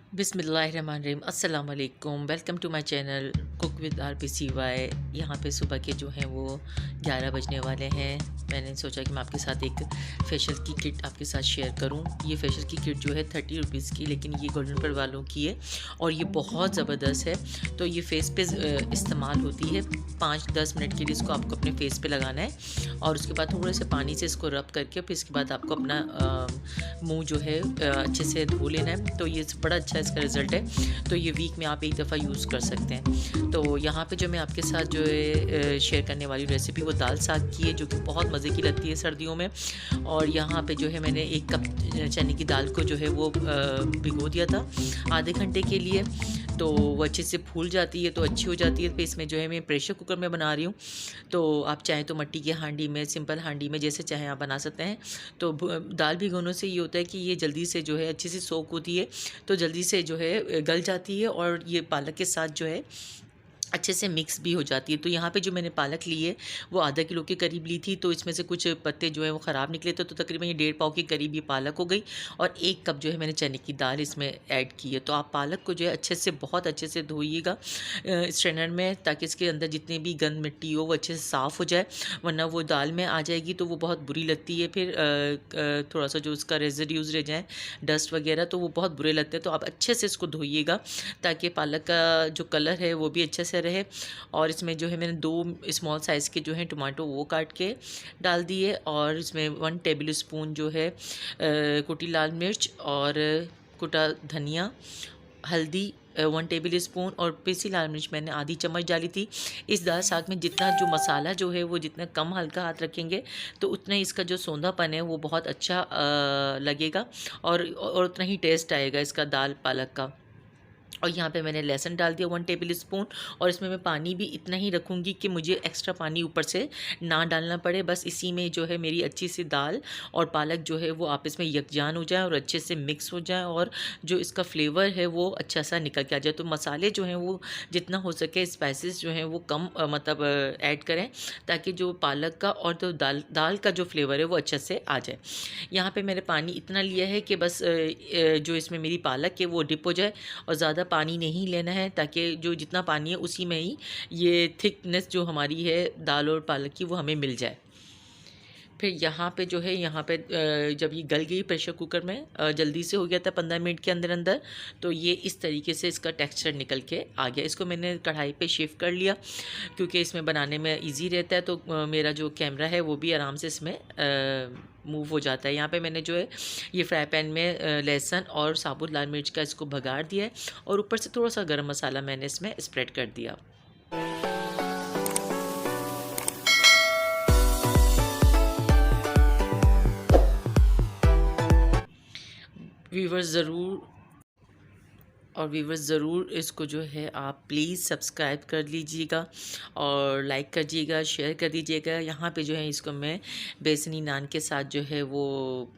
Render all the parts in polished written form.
बिस्मिल्लाहिर्रहमानिर्रहीम अस्सलाम वालेकुम। Welcome to my channel cook with RPCY। यहाँ पे सुबह के जो हैं वो 11 बजने वाले हैं। मैंने सोचा कि मैं आपके साथ एक फेशियल की किट आपके साथ शेयर करूँ। ये फेशियल की किट जो है 30 रुपीज़ की, लेकिन ये गोल्डन पर वालों की है और ये बहुत ज़बरदस्त है। तो ये फ़ेस पे इस्तेमाल होती है। 5-10 मिनट के लिए इसको आपको अपने फ़ेस पे लगाना है और उसके बाद थोड़े से पानी से इसको रब करके फिर इसके बाद आपको अपना मुँह जो है अच्छे से धो लेना है। तो ये बड़ा अच्छा इसका रिज़ल्ट है। तो ये वीक में आप एक दफ़ा यूज़ कर सकते हैं। तो यहाँ पे जो मैं आपके साथ जो है शेयर करने वाली रेसिपी वो दाल साग की है, जो कि बहुत मज़े की लगती है सर्दियों में। और यहाँ पे जो है मैंने 1 कप चने की दाल को जो है वो भिगो दिया था आधे घंटे के लिए। तो वो अच्छे से फूल जाती है तो अच्छी हो जाती है। फिर इसमें जो है मैं प्रेशर कुकर में बना रही हूँ। तो आप चाहें तो मिट्टी की हांडी में, सिंपल हांडी में, जैसे चाहें आप बना सकते हैं। तो दाल भिगोने से ये होता है कि ये जल्दी से जो है अच्छे से सोक होती है, तो जल्दी से जो है गल जाती है और ये पालक के साथ जो है अच्छे से मिक्स भी हो जाती है। तो यहाँ पे जो मैंने पालक ली है वो आधा किलो के करीब ली थी। तो इसमें से कुछ पत्ते जो है वो ख़राब निकले थे, तो तकरीबन ये 1.5 पाव के करीब ये पालक हो गई। और 1 कप जो है मैंने चने की दाल इसमें ऐड की है। तो आप पालक को जो है अच्छे से, बहुत अच्छे से धोइएगा स्ट्रेनर में, ताकि इसके अंदर जितनी भी गंद मिट्टी हो वो अच्छे से साफ़ हो जाए, वरना वो दाल में आ जाएगी तो वो बहुत बुरी लगती है। फिर थोड़ा सा जो उसका रेजिड्यूज़ रह जाए, डस्ट वगैरह, तो वो बहुत बुरे लगते हैं। तो आप अच्छे से इसको धोइएगा ताकि पालक का जो कलर है वो भी अच्छे से रहे। और इसमें जो है मैंने 2 स्मॉल साइज़ के जो हैं टमाटो वो काट के डाल दिए। और इसमें 1 टेबल स्पून जो है कुटी लाल मिर्च और कुटा धनिया, हल्दी 1 टेबल स्पून और पिसी लाल मिर्च मैंने आधी चम्मच डाली थी। इस दाल साग में जितना जो मसाला जो है वो जितना कम हल्का हाथ रखेंगे तो उतना ही इसका जो सौंधापन है वो बहुत अच्छा लगेगा और उतना ही टेस्ट आएगा इसका दाल पालक का। और यहाँ पे मैंने लहसुन डाल दिया 1 टेबल स्पून। और इसमें मैं पानी भी इतना ही रखूँगी कि मुझे एक्स्ट्रा पानी ऊपर से ना डालना पड़े। बस इसी में जो है मेरी अच्छी सी दाल और पालक जो है वो आपस में यकजान हो जाए और अच्छे से मिक्स हो जाए और जो इसका फ्लेवर है वो अच्छा सा निकल के आ जाए। तो मसाले जो हैं वो जितना हो सके स्पाइसेस जो हैं वो कम मतलब ऐड करें, ताकि जो पालक का और जो दाल का जो फ्लेवर है वो अच्छे से आ जाए। यहाँ पे मैंने पानी इतना लिया है कि बस जो इसमें मेरी पालक है वो डिप हो जाए और ज़्यादा पानी नहीं लेना है, ताकि जो जितना पानी है उसी में ही ये थिकनेस जो हमारी है दाल और पालक की वो हमें मिल जाए। फिर यहाँ पे जो है यहाँ पे जब ये गल गई प्रेशर कुकर में, जल्दी से हो गया था 15 मिनट के अंदर अंदर। तो ये इस तरीके से इसका टेक्सचर निकल के आ गया। इसको मैंने कढ़ाई पे शिफ्ट कर लिया क्योंकि इसमें बनाने में इजी रहता है। तो मेरा जो कैमरा है वो भी आराम से इसमें मूव हो जाता है। यहाँ पे मैंने जो है ये फ्राई पैन में लहसुन और साबुत लाल मिर्च का इसको भगाड़ दिया है और ऊपर से थोड़ा सा गरम मसाला मैंने इसमें स्प्रेड कर दिया। व्यूवर्स ज़रूर इसको जो है आप प्लीज़ सब्सक्राइब कर लीजिएगा और लाइक कर दीजिएगा, शेयर कर दीजिएगा। यहाँ पे जो है इसको मैं बेसनी नान के साथ जो है वो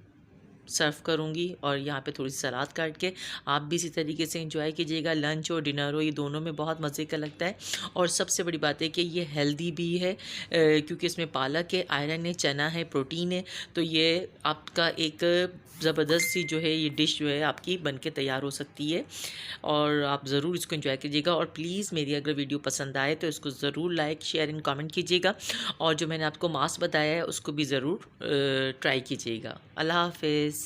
सर्व करूँगी और यहाँ पे थोड़ी सी सलाद काट के आप भी इसी तरीके से एंजॉय कीजिएगा। लंच हो डिनर हो, ये दोनों में बहुत मज़े का लगता है। और सबसे बड़ी बात है कि ये हेल्दी भी है क्योंकि इसमें पालक है, आयरन है, चना है, प्रोटीन है। तो ये आपका एक ज़बरदस्त सी जो है ये डिश जो है आपकी बन के तैयार हो सकती है। और आप ज़रूर इसको एंजॉय कीजिएगा और प्लीज़ मेरी अगर वीडियो पसंद आए तो इसको ज़रूर लाइक शेयर एंड कमेंट कीजिएगा। और जो मैंने आपको मास्क बताया है उसको भी ज़रूर ट्राई कीजिएगा। अल्लाह हाफ़िज़।